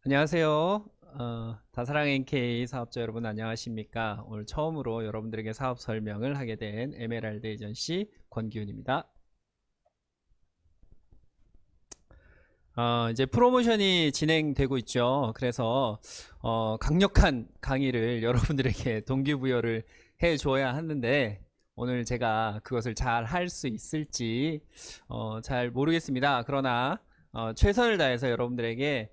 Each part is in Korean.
안녕하세요. 다사랑 NK 사업자 여러분 안녕하십니까? 오늘 처음으로 여러분들에게 사업 설명을 하게 된 에메랄드 에전시 권기훈입니다. 이제 프로모션이 진행되고 있죠. 그래서 강력한 강의를 여러분들에게 동기부여를 해줘야 하는데 오늘 제가 그것을 잘 할 수 있을지 잘 모르겠습니다. 그러나 최선을 다해서 여러분들에게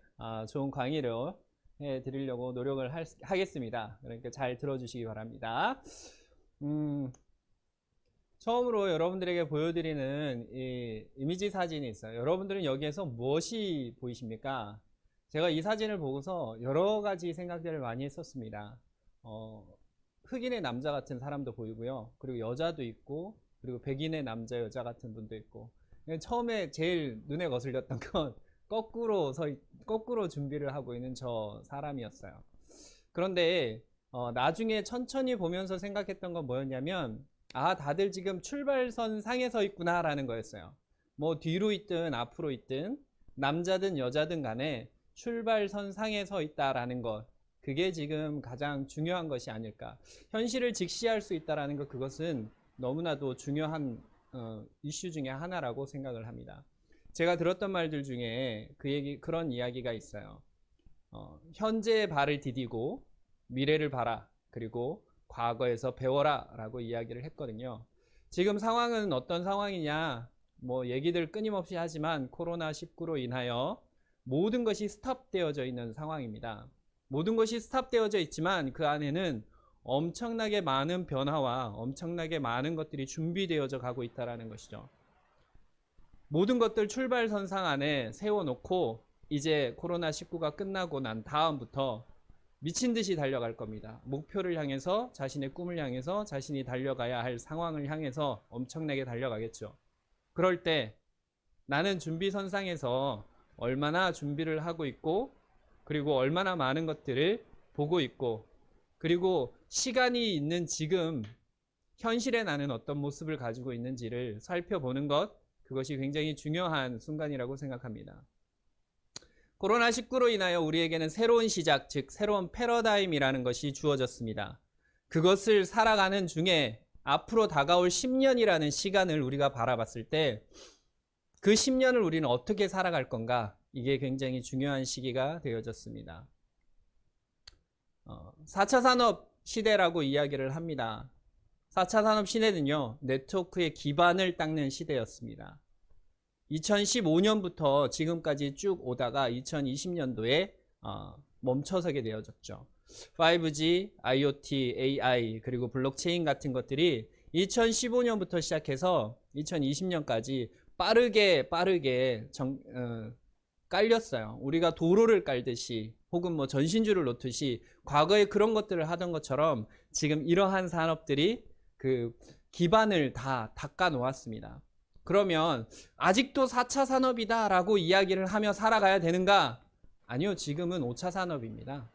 좋은 강의를 해드리려고 노력을 하겠습니다. 그러니까 잘 들어주시기 바랍니다. 음, 처음으로 여러분들에게 보여드리는 이 이미지 사진이 있어요. 여러분들은 여기에서 무엇이 보이십니까? 제가 이 사진을 보고서 여러 가지 생각들을 많이 했었습니다. 흑인의 남자 같은 사람도 보이고요. 그리고 여자도 있고, 그리고 백인의 남자, 여자 같은 분도 있고. 처음에 제일 눈에 거슬렸던 건 거꾸로 준비를 하고 있는 저 사람이었어요. 그런데 나중에 천천히 보면서 생각했던 건 뭐였냐면 다들 지금 출발선 상에 서 있구나 라는 거였어요. 뭐 뒤로 있든 앞으로 있든 남자든 여자든 간에 출발선 상에 서 있다라는 것, 그게 지금 가장 중요한 것이 아닐까. 현실을 직시할 수 있다라는 것, 그것은 너무나도 중요한 이슈 중에 하나라고 생각을 합니다. 제가 들었던 말들 중에 그런 이야기가 있어요. 현재의 발을 디디고 미래를 봐라. 그리고 과거에서 배워라 라고 이야기를 했거든요. 지금 상황은 어떤 상황이냐, 뭐 얘기들 끊임없이 하지만 코로나19로 인하여 모든 것이 스탑되어져 있는 상황입니다. 모든 것이 스탑되어져 있지만 그 안에는 엄청나게 많은 변화와 엄청나게 많은 것들이 준비되어져 가고 있다는 것이죠. 모든 것들 출발선상 안에 세워놓고 이제 코로나19가 끝나고 난 다음부터 미친 듯이 달려갈 겁니다. 목표를 향해서, 자신의 꿈을 향해서, 자신이 달려가야 할 상황을 향해서 엄청나게 달려가겠죠. 그럴 때 나는 준비선상에서 얼마나 준비를 하고 있고, 그리고 얼마나 많은 것들을 보고 있고, 그리고 시간이 있는 지금 현실에 나는 어떤 모습을 가지고 있는지를 살펴보는 것, 그것이 굉장히 중요한 순간이라고 생각합니다. 코로나19로 인하여 우리에게는 새로운 시작, 즉 새로운 패러다임이라는 것이 주어졌습니다. 그것을 살아가는 중에 앞으로 다가올 10년이라는 시간을 우리가 바라봤을 때 그 10년을 우리는 어떻게 살아갈 건가, 이게 굉장히 중요한 시기가 되어졌습니다. 4차 산업 시대라고 이야기를 합니다. 4차 산업 시대는요, 네트워크의 기반을 닦는 시대였습니다. 2015년부터 지금까지 쭉 오다가 2020년도에 멈춰서게 되어졌죠. 5G, IoT, AI, 그리고 블록체인 같은 것들이 2015년부터 시작해서 2020년까지 빠르게 깔렸어요. 우리가 도로를 깔듯이 혹은 뭐 전신주를 놓듯이 과거에 그런 것들을 하던 것처럼 지금 이러한 산업들이 그 기반을 다 닦아 놓았습니다. 그러면 아직도 4차 산업이다 라고 이야기를 하며 살아가야 되는가? 아니요, 지금은 5차 산업입니다.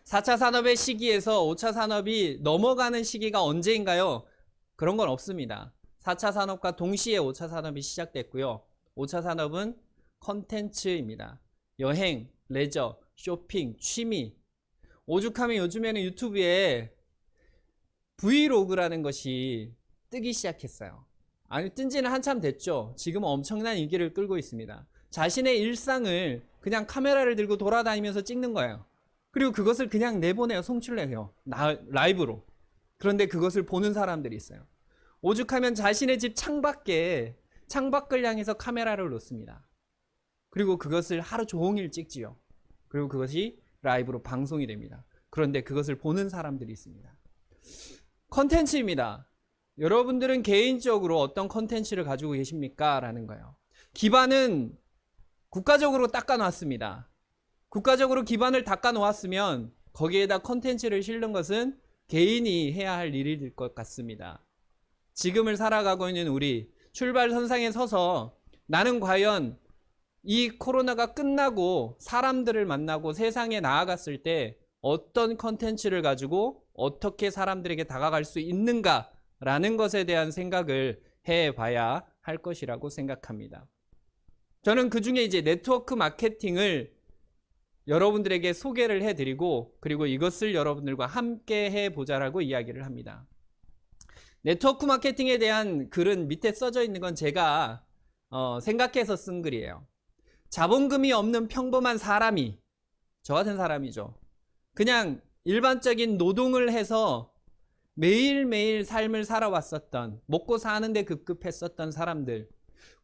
4차 산업의 시기에서 5차 산업이 넘어가는 시기가 언제인가요? 그런 건 없습니다. 4차 산업과 동시에 5차 산업이 시작됐고요. 5차 산업은 컨텐츠입니다. 여행, 레저, 쇼핑, 취미. 오죽하면 요즘에는 유튜브에 브이로그라는 것이 뜨기 시작했어요. 아니, 뜬 지는 한참 됐죠. 지금 엄청난 인기를 끌고 있습니다. 자신의 일상을 그냥 카메라를 들고 돌아다니면서 찍는 거예요. 그리고 그것을 그냥 내보내요. 송출해요. 라이브로. 그런데 그것을 보는 사람들이 있어요. 오죽하면 자신의 집 창밖을 향해서 카메라를 놓습니다. 그리고 그것을 하루 종일 찍지요. 그리고 그것이 라이브로 방송이 됩니다. 그런데 그것을 보는 사람들이 있습니다. 컨텐츠입니다. 여러분들은 개인적으로 어떤 컨텐츠를 가지고 계십니까? 라는 거예요. 기반은 국가적으로 닦아놨습니다. 국가적으로 기반을 닦아놓았으면 거기에다 컨텐츠를 실는 것은 개인이 해야 할 일이 될 것 같습니다. 지금을 살아가고 있는 우리, 출발선상에 서서 나는 과연 이 코로나가 끝나고 사람들을 만나고 세상에 나아갔을 때 어떤 컨텐츠를 가지고 어떻게 사람들에게 다가갈 수 있는가 라는 것에 대한 생각을 해봐야 할 것이라고 생각합니다. 저는 그 중에 이제 네트워크 마케팅을 여러분들에게 소개를 해드리고 그리고 이것을 여러분들과 함께 해보자라고 이야기를 합니다. 네트워크 마케팅에 대한 글은 밑에 써져 있는 건 제가 생각해서 쓴 글이에요. 자본금이 없는 평범한 사람이, 저 같은 사람이죠. 그냥 일반적인 노동을 해서 매일매일 삶을 살아왔었던, 먹고 사는데 급급했었던 사람들,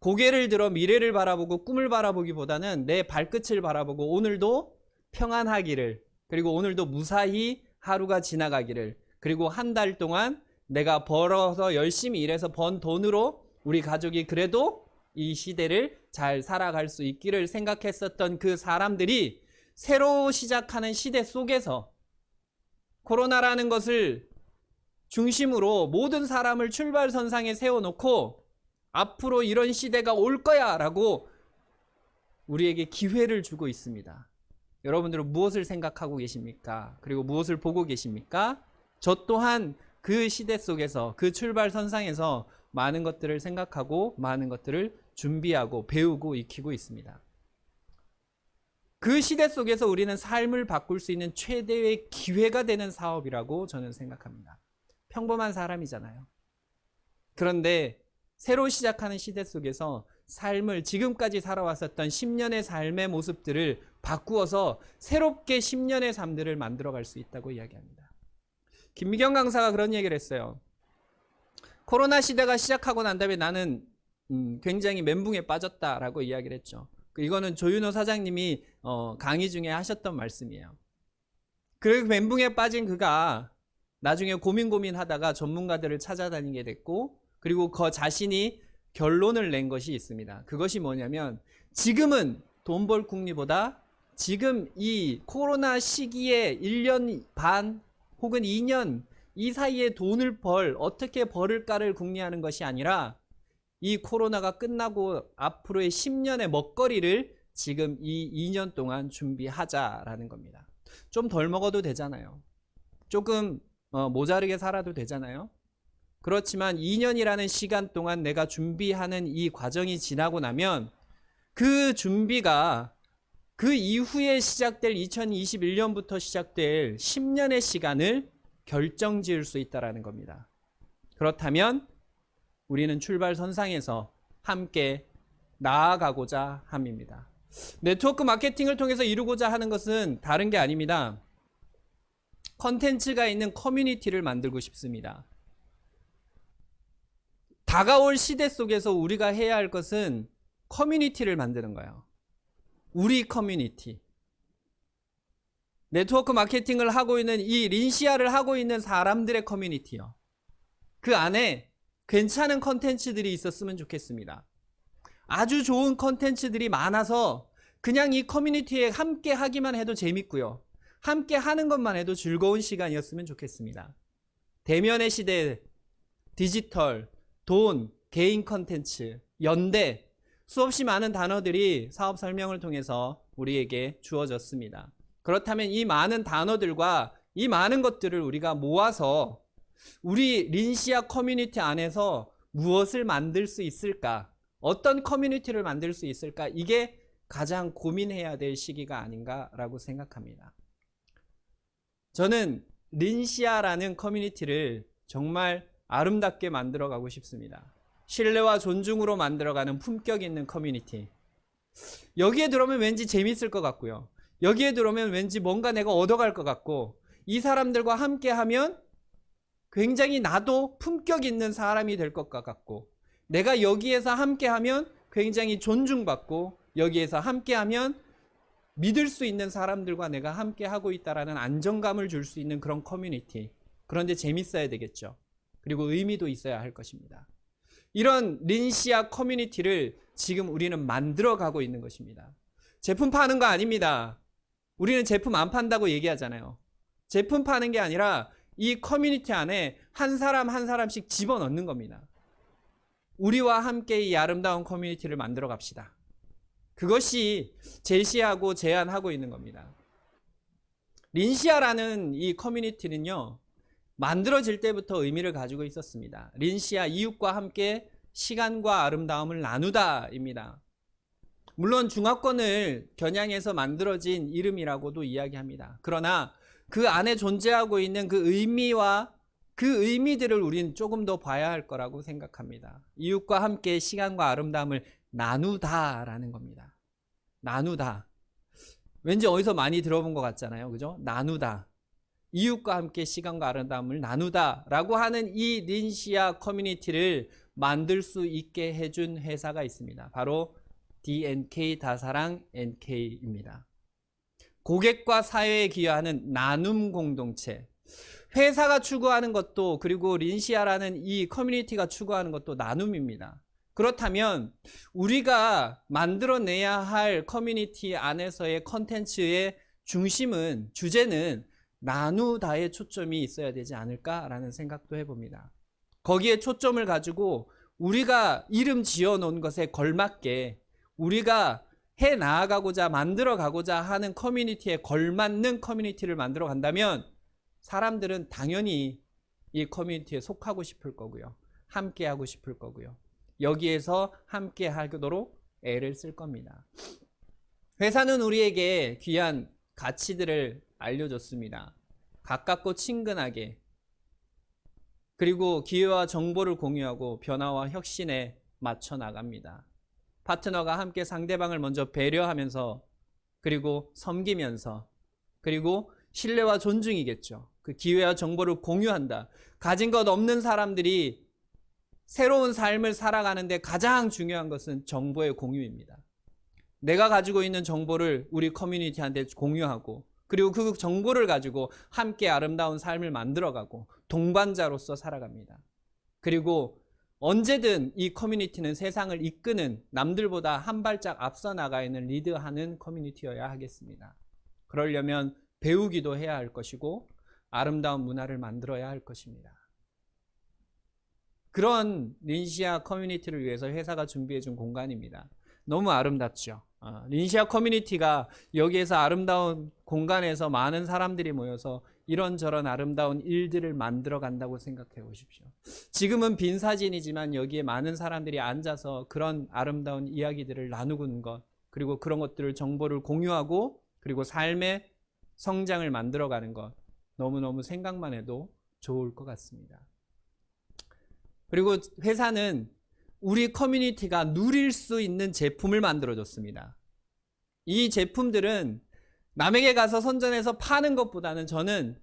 고개를 들어 미래를 바라보고 꿈을 바라보기보다는 내 발끝을 바라보고 오늘도 평안하기를, 그리고 오늘도 무사히 하루가 지나가기를, 그리고 한 달 동안 내가 벌어서 열심히 일해서 번 돈으로 우리 가족이 그래도 이 시대를 잘 살아갈 수 있기를 생각했었던 그 사람들이 새로 시작하는 시대 속에서 코로나라는 것을 중심으로 모든 사람을 출발선상에 세워놓고 앞으로 이런 시대가 올 거야 라고 우리에게 기회를 주고 있습니다. 여러분들은 무엇을 생각하고 계십니까? 그리고 무엇을 보고 계십니까? 저 또한 그 시대 속에서, 그 출발선상에서 많은 것들을 생각하고 많은 것들을 준비하고 배우고 익히고 있습니다. 그 시대 속에서 우리는 삶을 바꿀 수 있는 최대의 기회가 되는 사업이라고 저는 생각합니다. 평범한 사람이잖아요. 그런데 새로 시작하는 시대 속에서 삶을, 지금까지 살아왔었던 10년의 삶의 모습들을 바꾸어서 새롭게 10년의 삶들을 만들어갈 수 있다고 이야기합니다. 김미경 강사가 그런 얘기를 했어요. 코로나 시대가 시작하고 난 다음에 나는 굉장히 멘붕에 빠졌다라고 이야기를 했죠. 이거는 조윤호 사장님이 강의 중에 하셨던 말씀이에요. 그리고 멘붕에 빠진 그가 나중에 고민하다가 전문가들을 찾아다니게 됐고, 그리고 그 자신이 결론을 낸 것이 있습니다. 그것이 뭐냐면, 지금은 돈 벌 궁리보다 지금 이 코로나 시기에 1년 반 혹은 2년 이 사이에 돈을 어떻게 벌을까를 궁리하는 것이 아니라 이 코로나가 끝나고 앞으로의 10년의 먹거리를 지금 이 2년 동안 준비하자라는 겁니다. 좀 덜 먹어도 되잖아요. 조금 모자르게 살아도 되잖아요. 그렇지만 2년이라는 시간 동안 내가 준비하는 이 과정이 지나고 나면 그 준비가 그 이후에 시작될 2021년부터 시작될 10년의 시간을 결정지을 수 있다는 겁니다. 그렇다면 우리는 출발선상에서 함께 나아가고자 함입니다. 네트워크 마케팅을 통해서 이루고자 하는 것은 다른 게 아닙니다. 컨텐츠가 있는 커뮤니티를 만들고 싶습니다. 다가올 시대 속에서 우리가 해야 할 것은 커뮤니티를 만드는 거예요. 우리 커뮤니티. 네트워크 마케팅을 하고 있는 이 린시아를 하고 있는 사람들의 커뮤니티요. 그 안에 괜찮은 컨텐츠들이 있었으면 좋겠습니다. 아주 좋은 컨텐츠들이 많아서 그냥 이 커뮤니티에 함께 하기만 해도 재밌고요. 함께 하는 것만 해도 즐거운 시간이었으면 좋겠습니다. 대면의 시대, 디지털, 돈, 개인 컨텐츠, 연대, 수없이 많은 단어들이 사업 설명을 통해서 우리에게 주어졌습니다. 그렇다면 이 많은 단어들과 이 많은 것들을 우리가 모아서 우리 린시아 커뮤니티 안에서 무엇을 만들 수 있을까? 어떤 커뮤니티를 만들 수 있을까? 이게 가장 고민해야 될 시기가 아닌가라고 생각합니다. 저는 린시아라는 커뮤니티를 정말 아름답게 만들어가고 싶습니다. 신뢰와 존중으로 만들어가는 품격 있는 커뮤니티. 여기에 들어오면 왠지 재밌을 것 같고요. 여기에 들어오면 왠지 뭔가 내가 얻어갈 것 같고, 이 사람들과 함께 하면 굉장히 나도 품격 있는 사람이 될 것 같고, 내가 여기에서 함께 하면 굉장히 존중받고, 여기에서 함께 하면 믿을 수 있는 사람들과 내가 함께 하고 있다라는 안정감을 줄 수 있는 그런 커뮤니티. 그런데 재밌어야 되겠죠. 그리고 의미도 있어야 할 것입니다. 이런 린시아 커뮤니티를 지금 우리는 만들어가고 있는 것입니다. 제품 파는 거 아닙니다. 우리는 제품 안 판다고 얘기하잖아요. 제품 파는 게 아니라 이 커뮤니티 안에 한 사람 한 사람씩 집어넣는 겁니다. 우리와 함께 이 아름다운 커뮤니티를 만들어 갑시다. 그것이 제시하고 제안하고 있는 겁니다. 린시아라는 이 커뮤니티는요, 만들어질 때부터 의미를 가지고 있었습니다. 린시아, 이웃과 함께 시간과 아름다움을 나누다입니다. 물론 중화권을 겨냥해서 만들어진 이름이라고도 이야기합니다. 그러나 그 안에 존재하고 있는 그 의미와 그 의미들을 우리는 조금 더 봐야 할 거라고 생각합니다. 이웃과 함께 시간과 아름다움을 나누다라는 겁니다. 나누다. 왠지 어디서 많이 들어본 것 같잖아요. 그죠? 나누다. 이웃과 함께 시간과 아름다움을 나누다라고 하는 이 린시아 커뮤니티를 만들 수 있게 해준 회사가 있습니다. 바로 D&K 다사랑 NK입니다. 고객과 사회에 기여하는 나눔 공동체. 회사가 추구하는 것도 그리고 린시아라는 이 커뮤니티가 추구하는 것도 나눔입니다. 그렇다면 우리가 만들어내야 할 커뮤니티 안에서의 컨텐츠의 중심은 주제는 나누다에 초점이 있어야 되지 않을까라는 생각도 해봅니다. 거기에 초점을 가지고 우리가 이름 지어놓은 것에 걸맞게 우리가 해 나아가고자 만들어 가고자 하는 커뮤니티에 걸맞는 커뮤니티를 만들어 간다면 사람들은 당연히 이 커뮤니티에 속하고 싶을 거고요. 함께 하고 싶을 거고요. 여기에서 함께 하도록 애를 쓸 겁니다. 회사는 우리에게 귀한 가치들을 알려줬습니다. 가깝고 친근하게, 그리고 기회와 정보를 공유하고 변화와 혁신에 맞춰 나갑니다. 파트너가 함께 상대방을 먼저 배려하면서, 그리고 섬기면서, 그리고 신뢰와 존중이겠죠. 그 기회와 정보를 공유한다. 가진 것 없는 사람들이 새로운 삶을 살아가는데 가장 중요한 것은 정보의 공유입니다. 내가 가지고 있는 정보를 우리 커뮤니티한테 공유하고, 그리고 그 정보를 가지고 함께 아름다운 삶을 만들어가고 동반자로서 살아갑니다. 그리고 언제든 이 커뮤니티는 세상을 이끄는, 남들보다 한 발짝 앞서 나가 있는 리드하는 커뮤니티여야 하겠습니다. 그러려면 배우기도 해야 할 것이고 아름다운 문화를 만들어야 할 것입니다. 그런 린시아 커뮤니티를 위해서 회사가 준비해준 공간입니다. 너무 아름답죠. 린시아 커뮤니티가 여기에서 아름다운 공간에서 많은 사람들이 모여서 이런저런 아름다운 일들을 만들어 간다고 생각해 보십시오. 지금은 빈 사진이지만 여기에 많은 사람들이 앉아서 그런 아름다운 이야기들을 나누는 것, 그리고 그런 것들을 정보를 공유하고, 그리고 삶의 성장을 만들어 가는 것, 너무너무 생각만 해도 좋을 것 같습니다. 그리고 회사는 우리 커뮤니티가 누릴 수 있는 제품을 만들어줬습니다. 이 제품들은 남에게 가서 선전해서 파는 것보다는 저는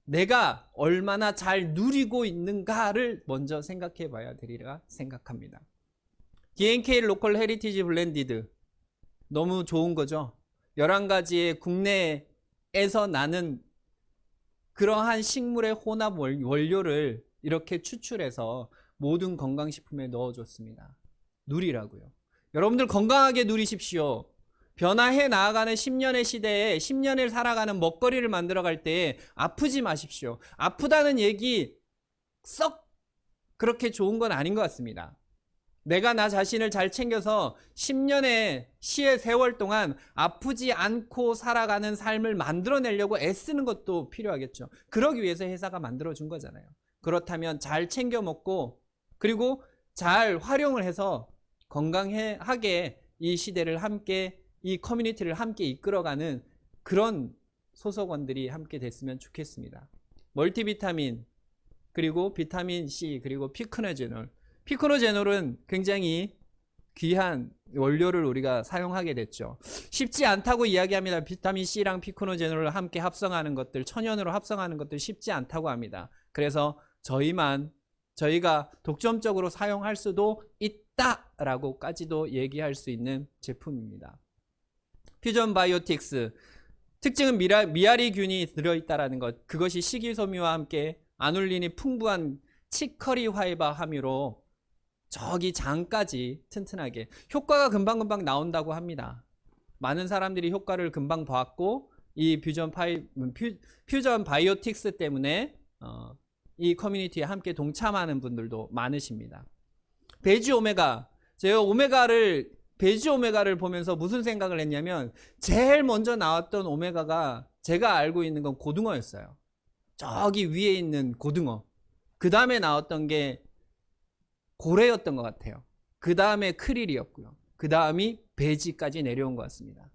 내가 얼마나 잘 누리고 있는가를 먼저 생각해 봐야 되리라 생각합니다. D&K 로컬 헤리티지 블렌디드, 너무 좋은 거죠. 11가지의 국내에서 나는 그러한 식물의 혼합 원료를 이렇게 추출해서 모든 건강식품에 넣어줬습니다. 누리라고요. 여러분들 건강하게 누리십시오. 변화해 나아가는 10년의 시대에 10년을 살아가는 먹거리를 만들어갈 때 아프지 마십시오. 아프다는 얘기 썩 그렇게 좋은 건 아닌 것 같습니다. 내가 나 자신을 잘 챙겨서 10년의 시의 세월 동안 아프지 않고 살아가는 삶을 만들어내려고 애쓰는 것도 필요하겠죠. 그러기 위해서 회사가 만들어준 거잖아요. 그렇다면 잘 챙겨 먹고, 그리고 잘 활용을 해서 건강하게 이 시대를 함께, 이 커뮤니티를 함께 이끌어가는 그런 소속원들이 함께 됐으면 좋겠습니다. 멀티비타민, 그리고 비타민C, 그리고 피크노제놀. 피크노제놀은 굉장히 귀한 원료를 우리가 사용하게 됐죠. 쉽지 않다고 이야기합니다. 비타민C랑 피크노제놀을 함께 합성하는 것들, 천연으로 합성하는 것들 쉽지 않다고 합니다. 그래서 저희가 독점적으로 사용할 수도 있다라고까지도 얘기할 수 있는 제품입니다. 퓨전 바이오틱스, 특징은 미아리균이 들어있다는 것, 그것이 식이섬유와 함께 아눌린이 풍부한 치커리 화이바 함유로 저기 장까지 튼튼하게, 효과가 금방금방 나온다고 합니다. 많은 사람들이 효과를 금방 봤고, 이 퓨전 바이오틱스 때문에 이 커뮤니티에 함께 동참하는 분들도 많으십니다. 베지 오메가, 제가 베지 오메가를 보면서 무슨 생각을 했냐면, 제일 먼저 나왔던 오메가가 제가 알고 있는 건 고등어였어요. 저기 위에 있는 고등어. 그 다음에 나왔던 게 고래였던 것 같아요. 그 다음에 크릴이었고요. 그 다음이 배지까지 내려온 것 같습니다.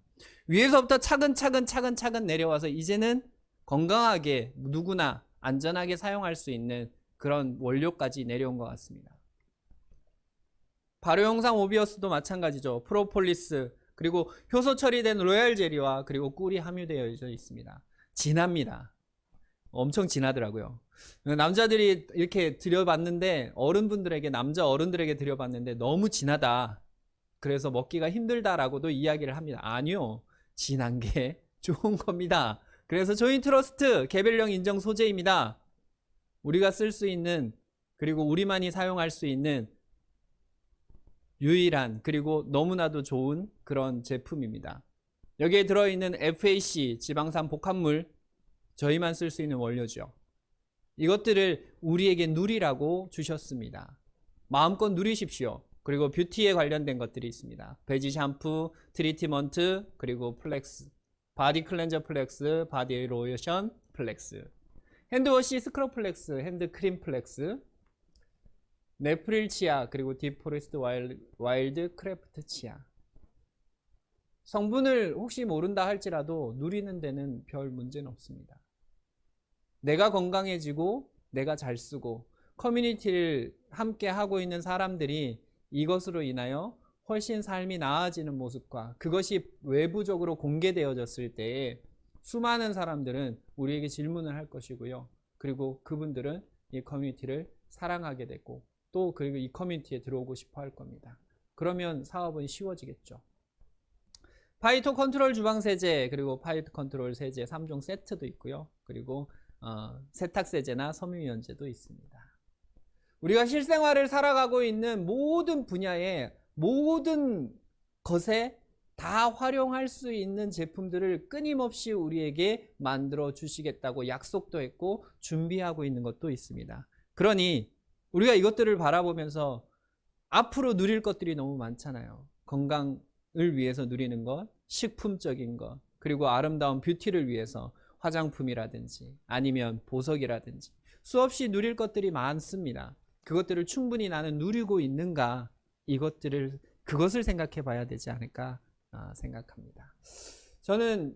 위에서부터 차근차근 내려와서 이제는 건강하게 누구나 안전하게 사용할 수 있는 그런 원료까지 내려온 것 같습니다. 발효영상 오비어스도 마찬가지죠. 프로폴리스, 그리고 효소 처리된 로얄 젤리와 그리고 꿀이 함유되어 있습니다. 진합니다. 엄청 진하더라고요. 남자들이 이렇게 들여봤는데, 남자 어른들에게 들여봤는데 너무 진하다, 그래서 먹기가 힘들다라고도 이야기를 합니다. 아니요, 진한 게 좋은 겁니다. 그래서 조인트러스트 개별령 인정 소재입니다. 우리가 쓸 수 있는, 그리고 우리만이 사용할 수 있는 유일한, 그리고 너무나도 좋은 그런 제품입니다. 여기에 들어있는 FAC 지방산 복합물, 저희만 쓸 수 있는 원료죠. 이것들을 우리에게 누리라고 주셨습니다. 마음껏 누리십시오. 그리고 뷰티에 관련된 것들이 있습니다. 베지 샴푸, 트리트먼트, 그리고 플렉스, 바디 클렌저 플렉스, 바디 로션 플렉스, 핸드워시 스크럽 플렉스, 핸드크림 플렉스, 네프릴 치아, 그리고 딥포레스트 와일드 크래프트 치아. 성분을 혹시 모른다 할지라도 누리는 데는 별 문제는 없습니다. 내가 건강해지고 내가 잘 쓰고 커뮤니티를 함께 하고 있는 사람들이 이것으로 인하여 훨씬 삶이 나아지는 모습과 그것이 외부적으로 공개되어졌을 때에 수많은 사람들은 우리에게 질문을 할 것이고요. 그리고 그분들은 이 커뮤니티를 사랑하게 되고 또 그리고 이 커뮤니티에 들어오고 싶어 할 겁니다. 그러면 사업은 쉬워지겠죠. 파이토 컨트롤 주방세제, 그리고 파이토 컨트롤 세제 3종 세트도 있고요. 그리고 세탁세제나 섬유유연제도 있습니다. 우리가 실생활을 살아가고 있는 모든 분야의 모든 것에 다 활용할 수 있는 제품들을 끊임없이 우리에게 만들어 주시겠다고 약속도 했고 준비하고 있는 것도 있습니다. 그러니 우리가 이것들을 바라보면서 앞으로 누릴 것들이 너무 많잖아요. 건강을 위해서 누리는 것, 식품적인 것, 그리고 아름다운 뷰티를 위해서 화장품이라든지 아니면 보석이라든지 수없이 누릴 것들이 많습니다. 그것들을 충분히 나는 누리고 있는가, 그것을 생각해 봐야 되지 않을까 생각합니다. 저는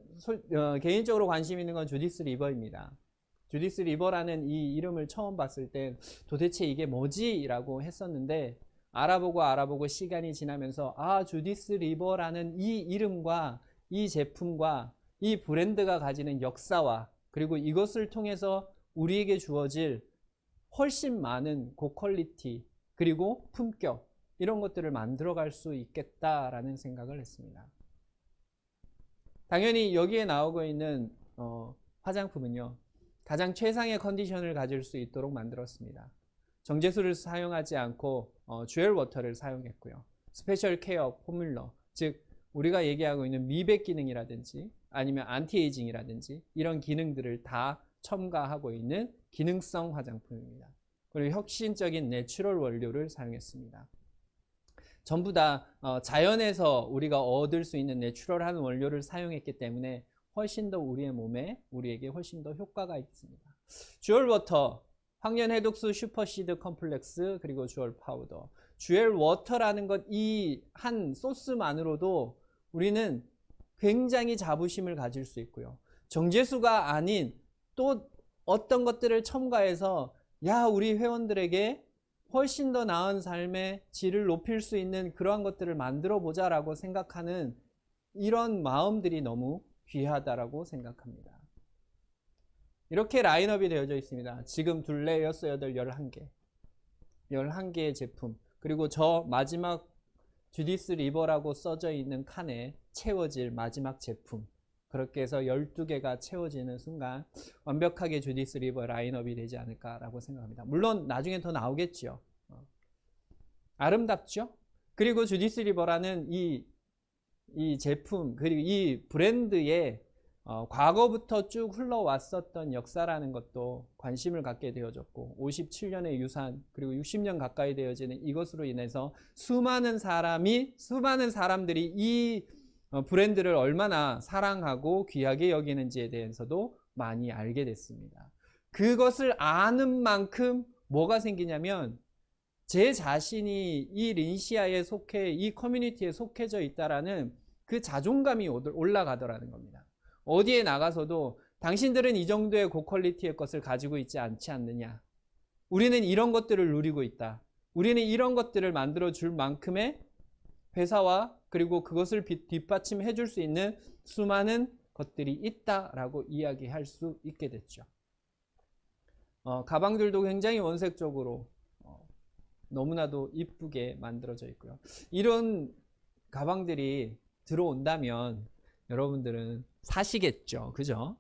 개인적으로 관심 있는 건 주디스 리버입니다. 주디스 리버라는 이 이름을 처음 봤을 때 도대체 이게 뭐지? 라고 했었는데 알아보고 시간이 지나면서 주디스 리버라는 이 이름과 이 제품과 이 브랜드가 가지는 역사와 그리고 이것을 통해서 우리에게 주어질 훨씬 많은 고퀄리티 그리고 품격, 이런 것들을 만들어갈 수 있겠다라는 생각을 했습니다. 당연히 여기에 나오고 있는 화장품은요, 가장 최상의 컨디션을 가질 수 있도록 만들었습니다. 정제수를 사용하지 않고 듀얼 워터를 사용했고요. 스페셜 케어 포뮬러, 즉 우리가 얘기하고 있는 미백 기능이라든지 아니면 안티에이징이라든지 이런 기능들을 다 첨가하고 있는 기능성 화장품입니다. 그리고 혁신적인 내추럴 원료를 사용했습니다. 전부 다 자연에서 우리가 얻을 수 있는 내추럴한 원료를 사용했기 때문에 훨씬 더 우리의 몸에, 우리에게 훨씬 더 효과가 있습니다. 듀얼 워터, 황련 해독수 슈퍼시드 컴플렉스, 그리고 듀얼 파우더. 듀얼 워터라는 것, 이 한 소스만으로도 우리는 굉장히 자부심을 가질 수 있고요. 정제수가 아닌 또 어떤 것들을 첨가해서 우리 회원들에게 훨씬 더 나은 삶의 질을 높일 수 있는 그러한 것들을 만들어 보자라고 생각하는 이런 마음들이 너무 귀하다라고 생각합니다. 이렇게 라인업이 되어져 있습니다. 지금 둘레, 6, 8, 11개. 11개의 제품. 그리고 저 마지막 주디스 리버라고 써져 있는 칸에 채워질 마지막 제품. 그렇게 해서 12개가 채워지는 순간 완벽하게 주디스 리버 라인업이 되지 않을까라고 생각합니다. 물론 나중에 더 나오겠죠. 아름답죠? 그리고 주디스 리버라는 이 제품, 그리고 이 브랜드의 과거부터 쭉 흘러왔었던 역사라는 것도 관심을 갖게 되어졌고 57년의 유산, 그리고 60년 가까이 되어지는 이것으로 인해서 수많은 사람들이 이 브랜드를 얼마나 사랑하고 귀하게 여기는지에 대해서도 많이 알게 됐습니다. 그것을 아는 만큼 뭐가 생기냐면 제 자신이 이 린시아에 속해, 이 커뮤니티에 속해져 있다라는 그 자존감이 올라가더라는 겁니다. 어디에 나가서도 당신들은 이 정도의 고퀄리티의 것을 가지고 있지 않지 않느냐. 우리는 이런 것들을 누리고 있다. 우리는 이런 것들을 만들어 줄 만큼의 회사와 그리고 그것을 뒷받침해 줄 수 있는 수많은 것들이 있다라고 이야기할 수 있게 됐죠. 가방들도 굉장히 원색적으로 너무나도 이쁘게 만들어져 있고요. 이런 가방들이 들어온다면 여러분들은 사시겠죠. 그죠?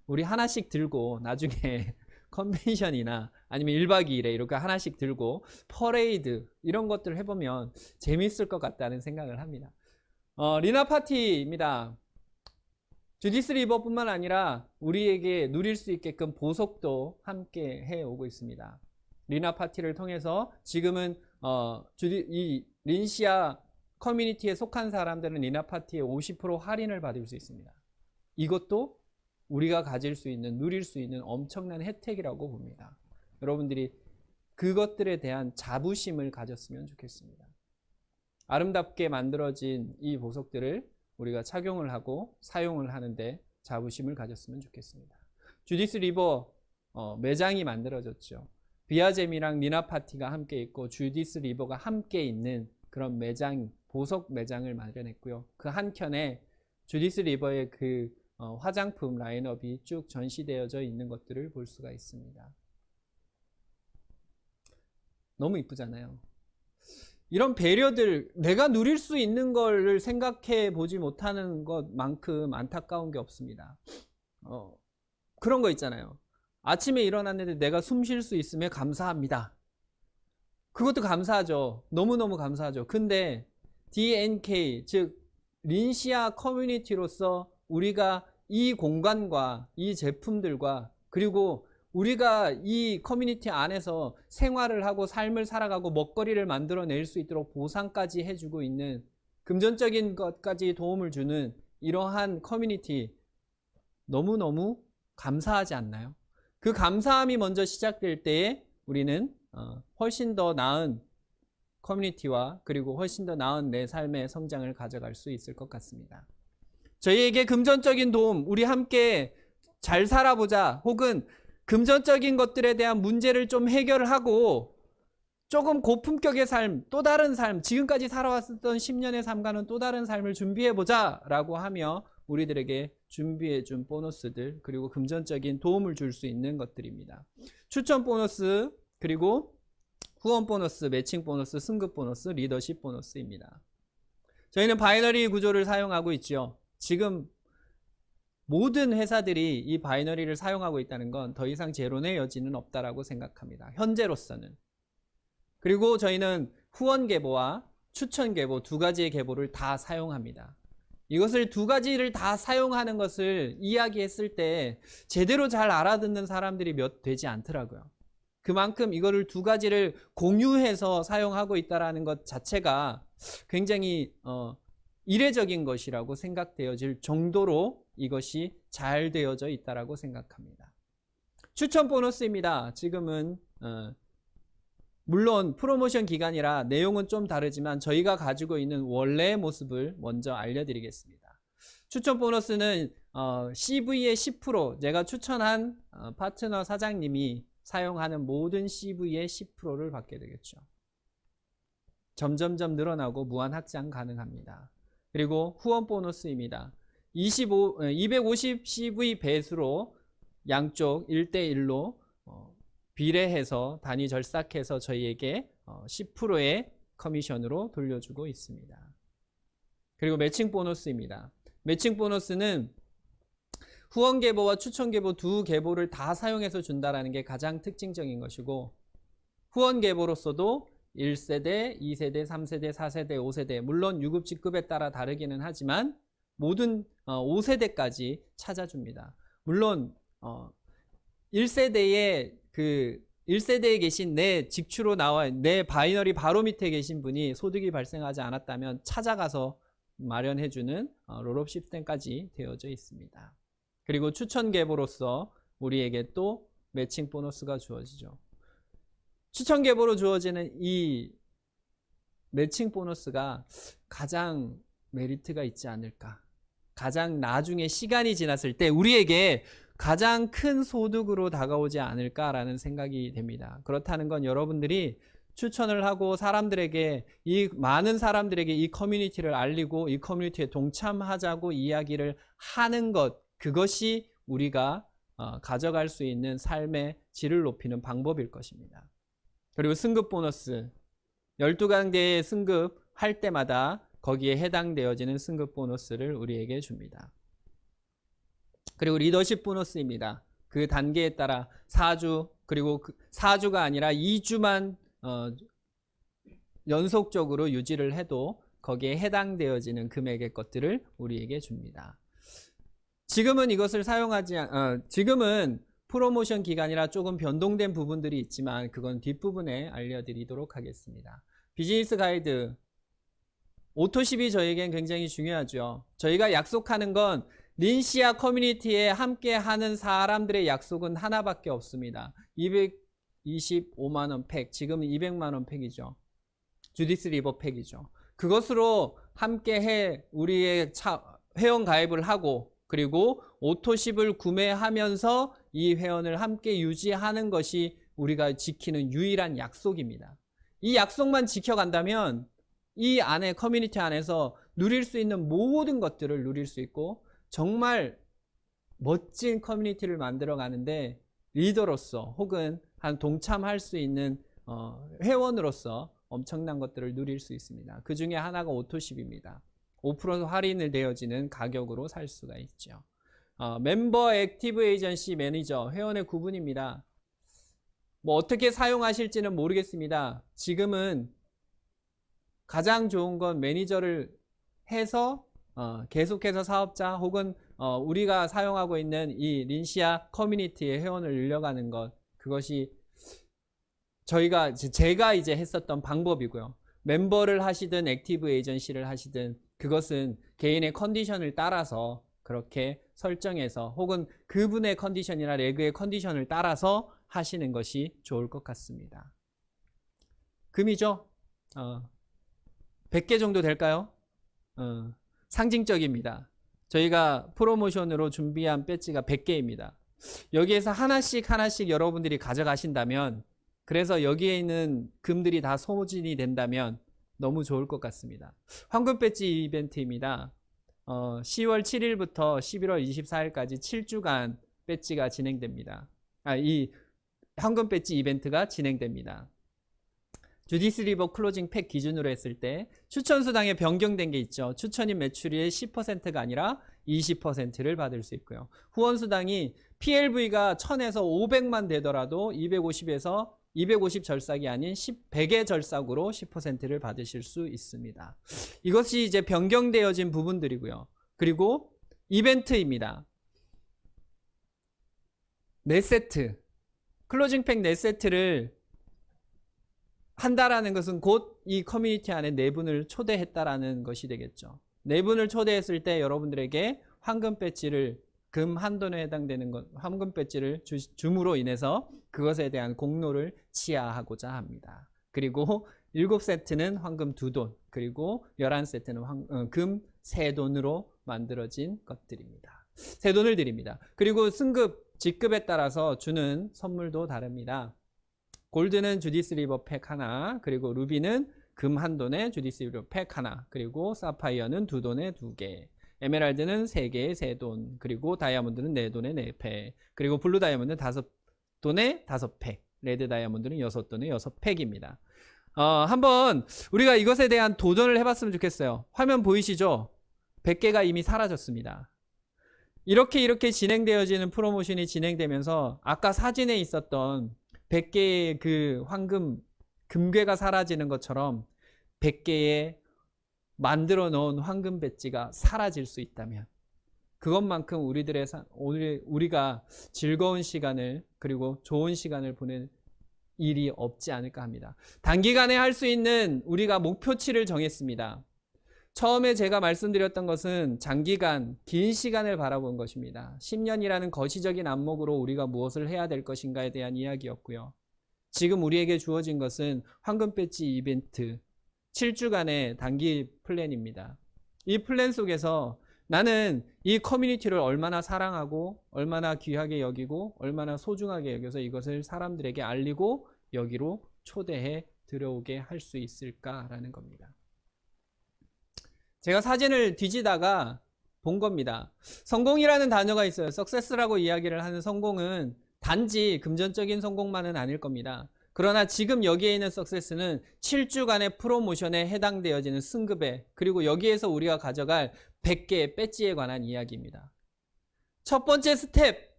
우리 하나씩 들고 나중에 컨벤션이나 아니면 1박 2일에 이렇게 하나씩 들고 퍼레이드 이런 것들을 해보면 재밌을 것 같다는 생각을 합니다. 리나 파티입니다. 주디스 리버뿐만 아니라 우리에게 누릴 수 있게끔 보석도 함께 해오고 있습니다. 리나 파티를 통해서 지금은 이 린시아 커뮤니티에 속한 사람들은 리나 파티에 50% 할인을 받을 수 있습니다. 이것도 우리가 가질 수 있는, 누릴 수 있는 엄청난 혜택이라고 봅니다. 여러분들이 그것들에 대한 자부심을 가졌으면 좋겠습니다. 아름답게 만들어진 이 보석들을 우리가 착용을 하고 사용을 하는데 자부심을 가졌으면 좋겠습니다. 주디스 리버 매장이 만들어졌죠. 비아잼이랑 리나 파티가 함께 있고 주디스 리버가 함께 있는 그런 매장, 보석 매장을 마련했고요. 그 한켠에 주디스 리버의 그 화장품 라인업이 쭉 전시되어져 있는 것들을 볼 수가 있습니다. 너무 이쁘잖아요. 이런 배려들, 내가 누릴 수 있는 걸 생각해 보지 못하는 것만큼 안타까운 게 없습니다. 그런 거 있잖아요. 아침에 일어났는데 내가 숨 쉴 수 있으면 감사합니다. 그것도 감사하죠. 너무너무 감사하죠. 근데 DNK, 즉 린시아 커뮤니티로서 우리가 이 공간과 이 제품들과 그리고 우리가 이 커뮤니티 안에서 생활을 하고 삶을 살아가고 먹거리를 만들어낼 수 있도록 보상까지 해주고 있는 금전적인 것까지 도움을 주는 이러한 커뮤니티 너무너무 감사하지 않나요? 그 감사함이 먼저 시작될 때에 우리는 훨씬 더 나은 커뮤니티와 그리고 훨씬 더 나은 내 삶의 성장을 가져갈 수 있을 것 같습니다. 저희에게 금전적인 도움, 우리 함께 잘 살아보자 혹은 금전적인 것들에 대한 문제를 좀 해결을 하고 조금 고품격의 삶, 또 다른 삶, 지금까지 살아왔었던 10년의 삶과는 또 다른 삶을 준비해보자 라고 하며 우리들에게 준비해준 보너스들 그리고 금전적인 도움을 줄 수 있는 것들입니다. 추천 보너스 그리고 후원 보너스, 매칭 보너스, 승급 보너스, 리더십 보너스입니다. 저희는 바이너리 구조를 사용하고 있죠. 지금 모든 회사들이 이 바이너리를 사용하고 있다는 건 더 이상 제로의 여지는 없다라고 생각합니다. 현재로서는. 그리고 저희는 후원 계보와 추천 계보 두 가지의 계보를 다 사용합니다. 이것을 두 가지를 다 사용하는 것을 이야기했을 때 제대로 잘 알아듣는 사람들이 몇 되지 않더라고요. 그만큼 이거를 두 가지를 공유해서 사용하고 있다는 것 자체가 굉장히 이례적인 것이라고 생각되어질 정도로 이것이 잘 되어져 있다고 생각합니다. 추천 보너스입니다. 지금은 물론 프로모션 기간이라 내용은 좀 다르지만 저희가 가지고 있는 원래의 모습을 먼저 알려드리겠습니다. 추천 보너스는 CV의 10%, 제가 추천한 파트너 사장님이 사용하는 모든 CV의 10%를 받게 되겠죠. 점점점 늘어나고 무한 확장 가능합니다. 그리고 후원 보너스입니다. 250 CV 배수로 양쪽 1대1로 비례해서 단위 절삭해서 저희에게 10%의 커미션으로 돌려주고 있습니다. 그리고 매칭 보너스입니다. 매칭 보너스는 후원 계보와 추천 계보 두 계보를 다 사용해서 준다는 게 가장 특징적인 것이고 후원 계보로서도 1세대, 2세대, 3세대, 4세대, 5세대 물론 유급직급에 따라 다르기는 하지만 모든 5세대까지 찾아줍니다. 물론 1세대에 1세대에 계신 내 직추로 나와 내 바이너리 바로 밑에 계신 분이 소득이 발생하지 않았다면 찾아가서 마련해주는 롤업 시스템까지 되어져 있습니다. 그리고 추천 계보로서 우리에게 또 매칭 보너스가 주어지죠. 추천 계보로 주어지는 이 매칭 보너스가 가장 메리트가 있지 않을까. 가장 나중에 시간이 지났을 때 우리에게 가장 큰 소득으로 다가오지 않을까라는 생각이 됩니다. 그렇다는 건 여러분들이 추천을 하고 사람들에게, 이 많은 사람들에게 이 커뮤니티를 알리고 이 커뮤니티에 동참하자고 이야기를 하는 것, 그것이 우리가 가져갈 수 있는 삶의 질을 높이는 방법일 것입니다. 그리고 승급 보너스, 12강대에 승급할 때마다 거기에 해당되어지는 승급 보너스를 우리에게 줍니다. 그리고 리더십 보너스입니다. 그 단계에 따라 4주, 그리고 4주가 아니라 2주만 연속적으로 유지를 해도 거기에 해당되어지는 금액의 것들을 우리에게 줍니다. 지금은 이것을 지금은 프로모션 기간이라 조금 변동된 부분들이 있지만 그건 뒷부분에 알려드리도록 하겠습니다. 비즈니스 가이드 오토십이 저에겐 굉장히 중요하죠. 저희가 약속하는 건 린시아 커뮤니티에 함께 하는 사람들의 약속은 하나밖에 없습니다. 225만원 팩, 지금은 200만원 팩이죠. 주디스 리버 팩이죠. 그것으로 함께 해 우리의 회원 가입을 하고, 그리고 오토십을 구매하면서 이 회원을 함께 유지하는 것이 우리가 지키는 유일한 약속입니다. 이 약속만 지켜간다면 이 안에, 커뮤니티 안에서 누릴 수 있는 모든 것들을 누릴 수 있고 정말 멋진 커뮤니티를 만들어 가는데 리더로서 혹은 한 동참할 수 있는 회원으로서 엄청난 것들을 누릴 수 있습니다. 그 중에 하나가 오토십입니다. 5% 할인을 되어지는 가격으로 살 수가 있죠. 멤버 액티브 에이전시 매니저, 회원의 구분입니다. 뭐 어떻게 사용하실지는 모르겠습니다. 지금은 가장 좋은 건 매니저를 해서 계속해서 사업자 혹은 우리가 사용하고 있는 이 린시아 커뮤니티의 회원을 늘려가는 것, 그것이 제가 이제 했었던 방법이고요. 멤버를 하시든 액티브 에이전시를 하시든 그것은 개인의 컨디션을 따라서 그렇게 설정해서 혹은 그분의 컨디션이나 레그의 컨디션을 따라서 하시는 것이 좋을 것 같습니다. 금이죠? 100개 정도 될까요? 상징적입니다. 저희가 프로모션으로 준비한 배지가 100개입니다. 여기에서 하나씩 여러분들이 가져가신다면, 그래서 여기에 있는 금들이 다 소진이 된다면 너무 좋을 것 같습니다. 황금 배지 이벤트입니다. 10월 7일부터 11월 24일까지 7주간 배지가 진행됩니다. 이 황금 배지 이벤트가 진행됩니다. 주디스 리버 클로징 팩 기준으로 했을 때 추천 수당에 변경된 게 있죠. 추천인 매출의 10%가 아니라 20%를 받을 수 있고요. 후원 수당이 PLV가 1000에서 500만 되더라도 250에서 250 절삭이 아닌 100의 절삭으로 10%를 받으실 수 있습니다. 이것이 이제 변경되어진 부분들이고요. 그리고 이벤트입니다. 4세트, 클로징 팩 4세트를 한다라는 것은 곧 이 커뮤니티 안에 4분을 초대했다라는 것이 되겠죠. 4분을 초대했을 때 여러분들에게 황금 배지를, 금 한돈에 해당되는 것, 황금 배지를 줌으로 인해서 그것에 대한 공로를 치하하고자 합니다. 그리고 7세트는 황금 2돈, 그리고 11세트는 금 3돈으로 만들어진 것들입니다. 3돈을 드립니다. 그리고 승급, 직급에 따라서 주는 선물도 다릅니다. 골드는 주디스 리버 팩 하나, 그리고 루비는 금 한 돈에 주디스 리버 팩 하나, 그리고 사파이어는 2돈에 2개, 에메랄드는 3개에 3돈, 그리고 다이아몬드는 4돈에 4팩, 그리고 블루 다이아몬드는 5돈에 5팩, 레드 다이아몬드는 6돈에 6팩입니다. 한번 우리가 이것에 대한 도전을 해봤으면 좋겠어요. 화면 보이시죠? 100개가 이미 사라졌습니다. 이렇게 진행되어지는 프로모션이 진행되면서 아까 사진에 있었던 100개의 그 황금 금괴가 사라지는 것처럼 100개의 만들어 놓은 황금 배지가 사라질 수 있다면 그것만큼 우리가 즐거운 시간을, 그리고 좋은 시간을 보낼 일이 없지 않을까 합니다. 단기간에 할 수 있는 우리가 목표치를 정했습니다. 처음에 제가 말씀드렸던 것은 장기간, 긴 시간을 바라본 것입니다. 10년이라는 거시적인 안목으로 우리가 무엇을 해야 될 것인가에 대한 이야기였고요. 지금 우리에게 주어진 것은 황금 배지 이벤트 7주간의 단기 플랜입니다. 이 플랜 속에서 나는 이 커뮤니티를 얼마나 사랑하고 얼마나 귀하게 여기고 얼마나 소중하게 여겨서 이것을 사람들에게 알리고 여기로 초대해 들어오게 할 수 있을까라는 겁니다. 제가 사진을 뒤지다가 본 겁니다. 성공이라는 단어가 있어요. success라고 이야기를 하는 성공은 단지 금전적인 성공만은 아닐 겁니다. 그러나 지금 여기에 있는 success는 7주간의 프로모션에 해당되어지는 승급에, 그리고 여기에서 우리가 가져갈 100개의 배지에 관한 이야기입니다. 첫 번째 스텝,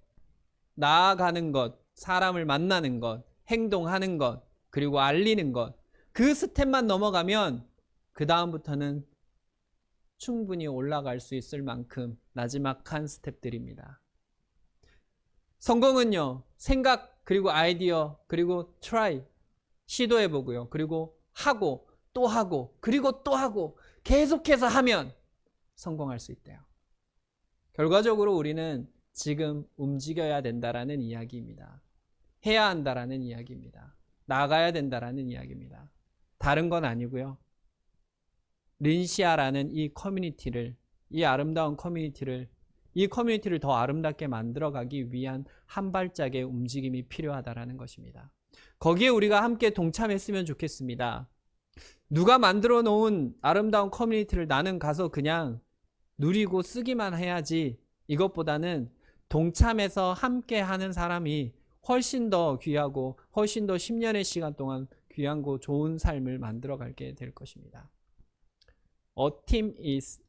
나아가는 것, 사람을 만나는 것, 행동하는 것, 그리고 알리는 것. 그 스텝만 넘어가면 그 다음부터는 충분히 올라갈 수 있을 만큼 나지막한 스텝들입니다. 성공은요, 생각, 그리고 아이디어, 그리고 try, 시도해보고요. 그리고 하고, 또 하고, 그리고 또 하고, 계속해서 하면 성공할 수 있대요. 결과적으로 우리는 지금 움직여야 된다라는 이야기입니다. 해야 한다라는 이야기입니다. 나가야 된다라는 이야기입니다. 다른 건 아니고요. 린시아라는 이 커뮤니티를, 이 아름다운 커뮤니티를, 이 커뮤니티를 더 아름답게 만들어가기 위한 한 발짝의 움직임이 필요하다라는 것입니다. 거기에 우리가 함께 동참했으면 좋겠습니다. 누가 만들어 놓은 아름다운 커뮤니티를 나는 가서 그냥 누리고 쓰기만 해야지, 이것보다는 동참해서 함께 하는 사람이 훨씬 더 귀하고 훨씬 더 10년의 시간 동안 귀하고 좋은 삶을 만들어 가게 될 것입니다. A team is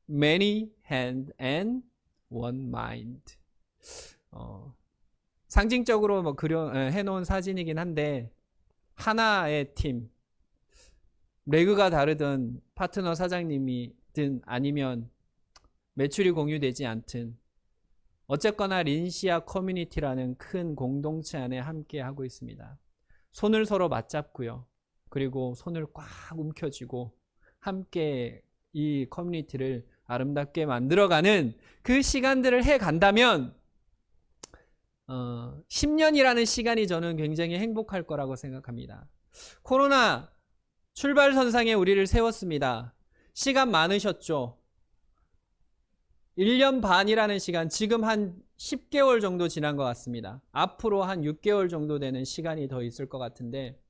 many hands and one mind. 상징적으로 뭐 해놓은 사진이긴 한데, 하나의 팀, 레그가 다르든 파트너 사장님이든 아니면 매출이 공유되지 않든 어쨌거나 린시아 커뮤니티라는 큰 공동체 안에 함께 하고 있습니다. 손을 서로 맞잡고요. 그리고 손을 꽉 움켜쥐고 함께 이 커뮤니티를 아름답게 만들어가는 그 시간들을 해간다면 10년이라는 시간이 저는 굉장히 행복할 거라고 생각합니다. 코로나 출발선상에 우리를 세웠습니다. 시간 많으셨죠? 1년 반이라는 시간, 지금 한 10개월 정도 지난 것 같습니다. 앞으로 한 6개월 정도 되는 시간이 더 있을 것 같은데,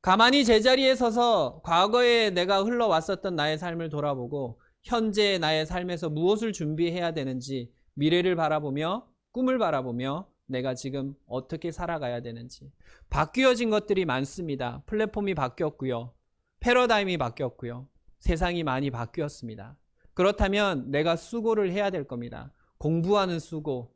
가만히 제자리에 서서 과거에 내가 흘러왔었던 나의 삶을 돌아보고 현재의 나의 삶에서 무엇을 준비해야 되는지, 미래를 바라보며 꿈을 바라보며 내가 지금 어떻게 살아가야 되는지. 바뀌어진 것들이 많습니다. 플랫폼이 바뀌었고요. 패러다임이 바뀌었고요. 세상이 많이 바뀌었습니다. 그렇다면 내가 수고를 해야 될 겁니다. 공부하는 수고,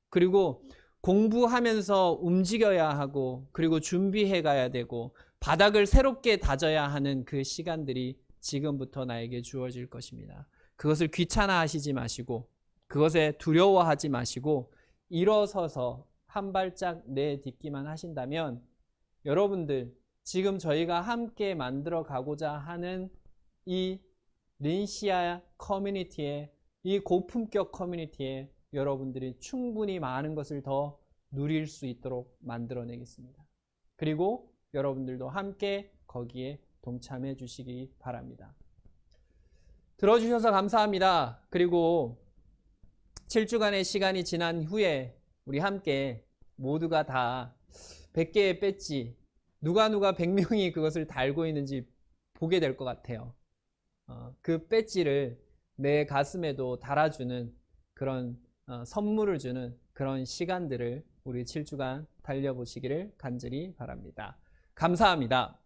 그리고 공부하면서 움직여야 하고, 그리고 준비해 가야 되고, 바닥을 새롭게 다져야 하는 그 시간들이 지금부터 나에게 주어질 것입니다. 그것을 귀찮아하시지 마시고, 그것에 두려워하지 마시고, 일어서서 한 발짝 내딛기만 하신다면, 여러분들 지금 저희가 함께 만들어 가고자 하는 이 린시아 커뮤니티에, 이 고품격 커뮤니티에 여러분들이 충분히 많은 것을 더 누릴 수 있도록 만들어내겠습니다. 그리고 여러분들도 함께 거기에 동참해 주시기 바랍니다. 들어주셔서 감사합니다. 그리고 7주간의 시간이 지난 후에 우리 함께 모두가 다 100개의 배지, 누가 100명이 그것을 달고 있는지 보게 될 것 같아요. 그 배지를 내 가슴에도 달아주는 그런 선물을 주는 그런 시간들을 우리 7주간 달려보시기를 간절히 바랍니다. 감사합니다.